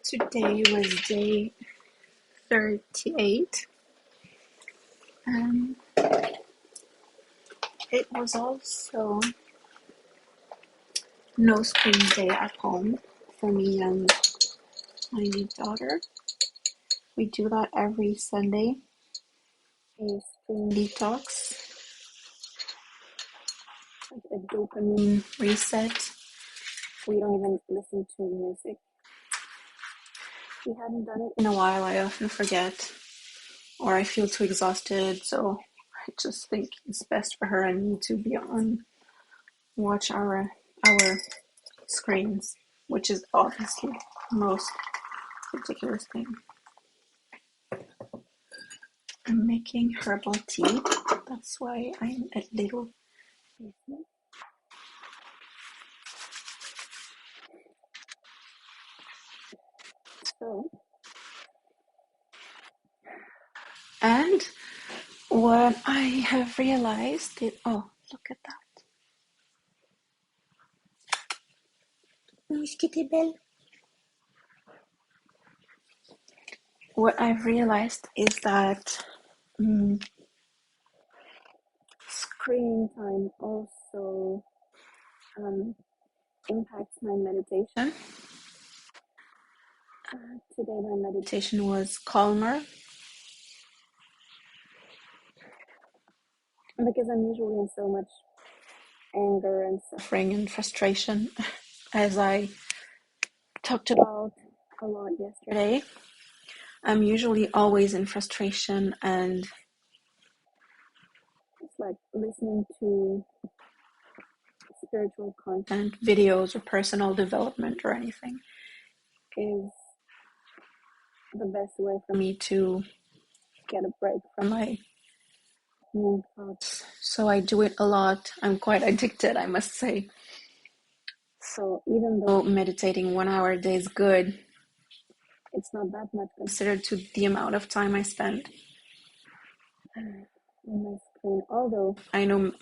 Today was day 38, and it was also no screen day at home for me and my new daughter. We do that every Sunday, a screen detox, like a dopamine reset. We don't even listen to music. We hadn't done it in a while. I often forget, or I feel too exhausted, so I just think it's best for her and me to be on watch our screens, which is obviously the most ridiculous thing. I'm making herbal tea. That's why I'm a little busy. So, and what I have realized is, oh, look at that. What I've realized is that screen time also impacts my meditation. Today my meditation was calmer because I'm usually in so much anger and suffering and frustration, as I talked about a lot yesterday. I'm usually always in frustration, and it's like listening to spiritual content, videos, or personal development or anything is the best way for me to get a break from my mean thoughts. So I do it a lot. I'm quite addicted, I must say. So even though meditating 1 hour a day is good, it's not that much considered to the amount of time I spend on my screen. Although I know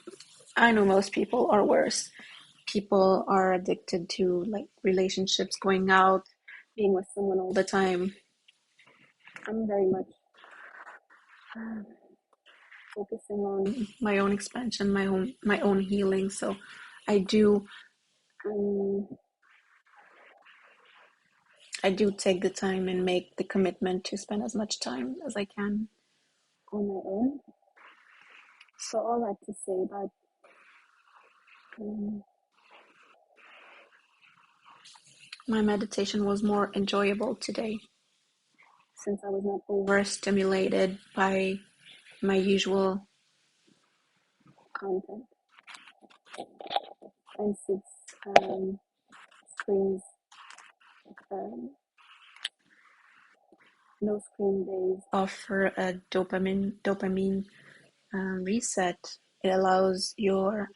most people are worse. People are addicted to like relationships, going out, being with someone all the time. I'm very much focusing on my own expansion, my own healing. So I do take the time and make the commitment to spend as much time as I can on my own. So all that to say that my meditation was more enjoyable today, since I was not overstimulated by my usual content. And since screens, no screen days offer a dopamine reset, it allows your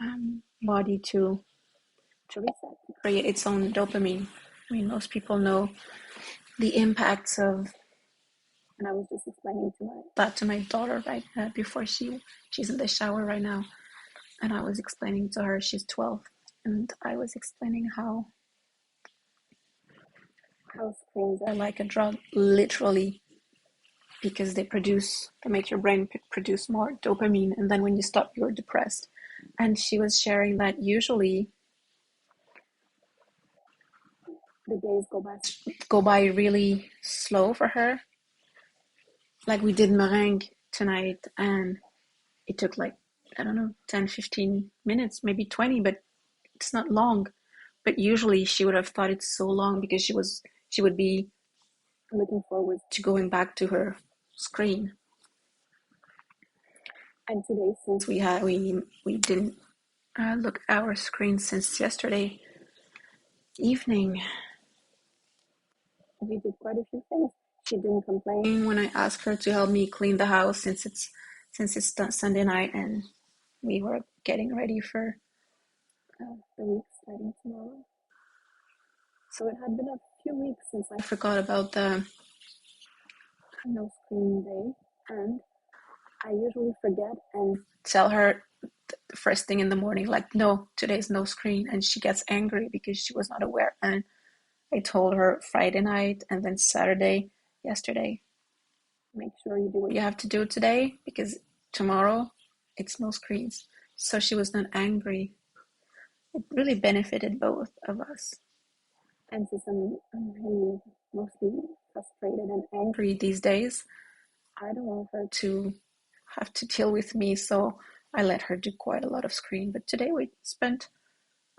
body to reset, to create its own dopamine. I mean, most people know the impacts of, and I was just explaining that to my daughter right before she's in the shower right now, and I was explaining to her, she's 12, and I was explaining how screens are like a drug, literally, because they make your brain produce more dopamine, and then when you stop, you're depressed. And she was sharing that usually the days go by really slow for her. Like we did meringue tonight, and it took like, I don't know, 10, 15 minutes, maybe 20, but it's not long. But usually she would have thought it's so long because she would be looking forward to going back to her screen. And today, since we didn't look at our screen since yesterday evening, we did quite a few things. She didn't complain when I asked her to help me clean the house, since it's Sunday night and we were getting ready for the week starting tomorrow. So it had been a few weeks since I forgot about the no screen day, and I usually forget and tell her the first thing in the morning, like, no, today's no screen, and she gets angry because she was not aware. And I told her Friday night and then Saturday, yesterday, make sure you do what you have to do today because tomorrow it's no screens. So she was not angry. It really benefited both of us. And since I'm really mostly frustrated and angry these days, I don't want her to have to deal with me, so I let her do quite a lot of screen. But today we spent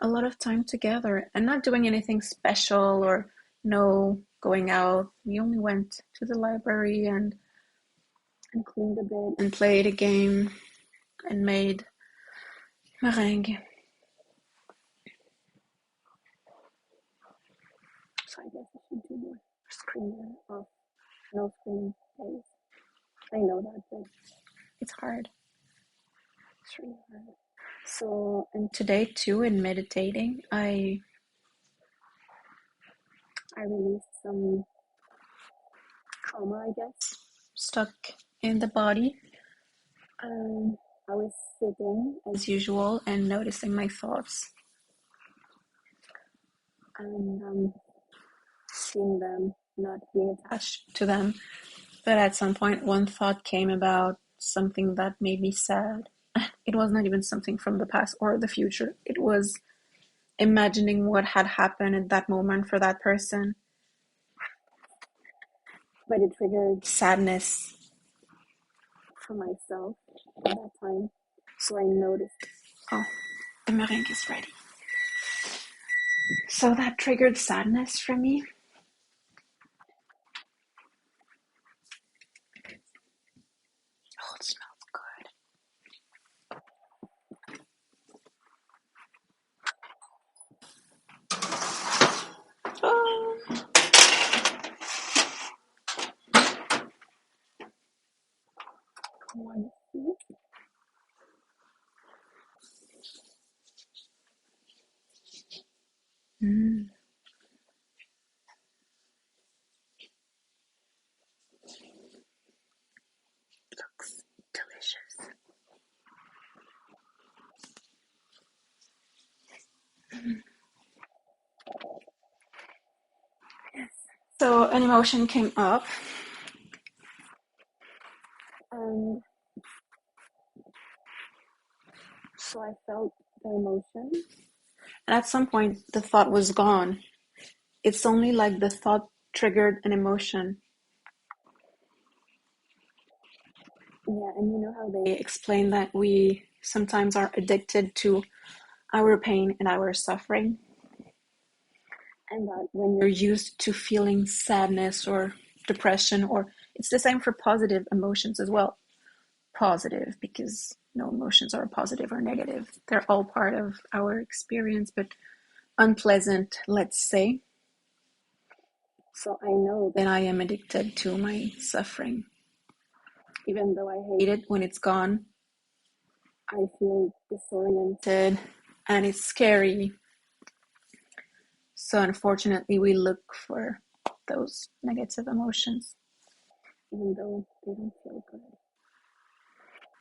a lot of time together and not doing anything special or no going out. We only went to the library and cleaned a bit and played a game and made meringue. So I guess I should do more screen off, no screen days. I know that, but it's hard. It's really hard. So, and today too, in meditating, I released some trauma, I guess, stuck in the body. I was sitting as usual and noticing my thoughts and seeing them, not being attached to them. But at some point, one thought came about something that made me sad. It was not even something from the past or the future. It was imagining what had happened at that moment for that person. But it triggered sadness for myself at that time. So I noticed, oh, the meringue is ready. So that triggered sadness for me. Oh, it smells good. Oh. One sip. Mm. Looks delicious. So an emotion came up, and so I felt the emotion. And at some point, the thought was gone. It's only like the thought triggered an emotion. Yeah, and you know how they explain that we sometimes are addicted to our pain and our suffering? And that when you're used to feeling sadness or depression, or it's the same for positive emotions as well. Positive, because no emotions are positive or negative. They're all part of our experience, but unpleasant, let's say. So I know that I am addicted to my suffering. Even though I hate it when it's gone, I feel disoriented and it's scary. So unfortunately, we look for those negative emotions, even though they don't feel good.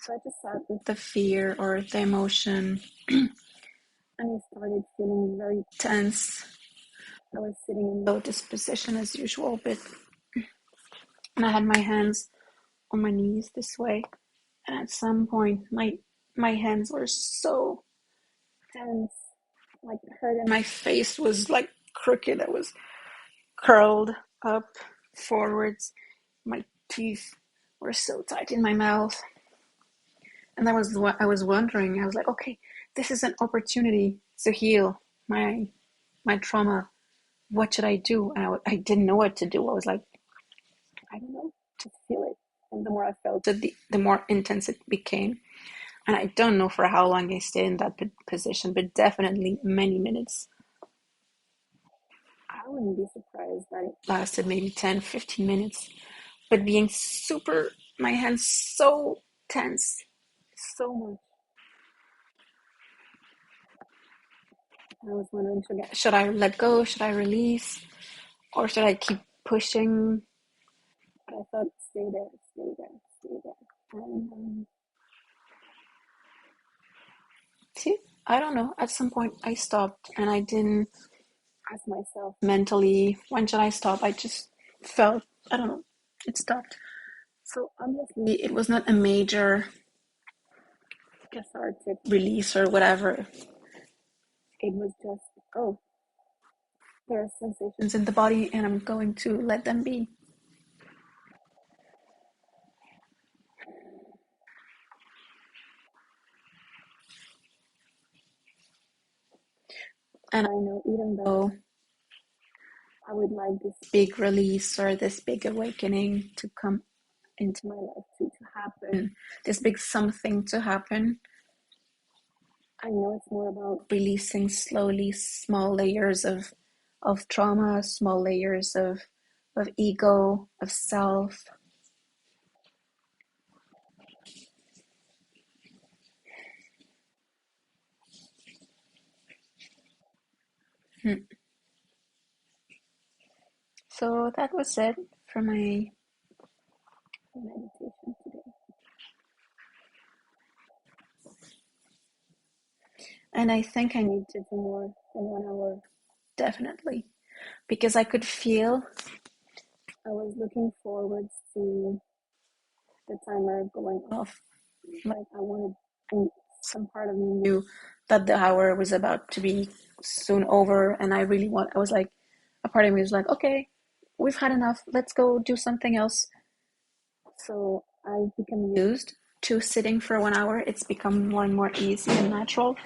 So I just sat with the fear or the emotion and I started feeling very tense. I was sitting in lotus position as usual, but and I had my hands on my knees this way. And at some point, my hands were so tense, like hurt, and my face was like crooked. I was curled up forwards. My teeth were so tight in my mouth. And that was what I was wondering. I was like, okay, this is an opportunity to heal my trauma. What should I do? And I didn't know what to do. I was like, I don't know, just feel it. And the more I felt it, the more intense it became. And I don't know for how long I stayed in that position, but definitely many minutes. I wouldn't be surprised that it lasted maybe 10, 15 minutes. But being super, my hands so tense, so much. I was wondering, should I let go? Should I release? Or should I keep pushing? But I thought, stay there, stay there, stay there. And see, I don't know. At some point, I stopped and I didn't. ask myself mentally, when should I stop? I just felt, I don't know, it stopped. So obviously, it was not a major cathartic release or whatever. It was just, oh, there are sensations in the body, and I'm going to let them be. And I know, even though I would like this big release or this big awakening to come into my life to happen, this big something to happen, I know it's more about releasing slowly small layers of trauma, small layers of ego, of self. So that was it for my meditation today. And I think I need to do more than 1 hour, definitely. Because I could feel I was looking forward to the timer going off. Like I wanted, and some part of me knew that the hour was about to be soon over, and I was like, a part of me was like, okay, we've had enough. Let's go do something else. So I've become used to sitting for 1 hour. It's become more and more easy and natural.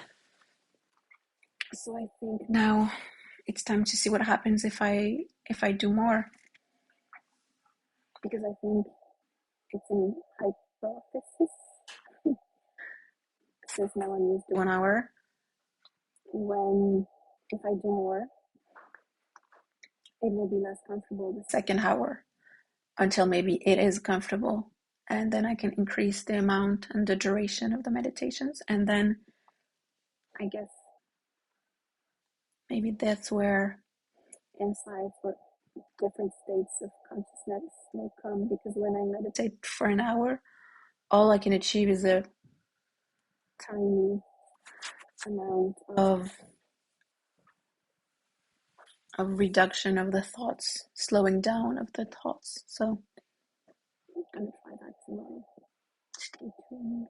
So I think now it's time to see what happens if I do more, because I think it's an hypothesis. Since now I'm used to 1 hour, when if I do more, it will be less comfortable the second hour until maybe it is comfortable, and then I can increase the amount and the duration of the meditations, and then I guess maybe that's where insights or different states of consciousness may come, because when I meditate for an hour, all I can achieve is a tiny amount of reduction of the thoughts, slowing down of the thoughts. So I'm gonna try that tomorrow. Stay tuned.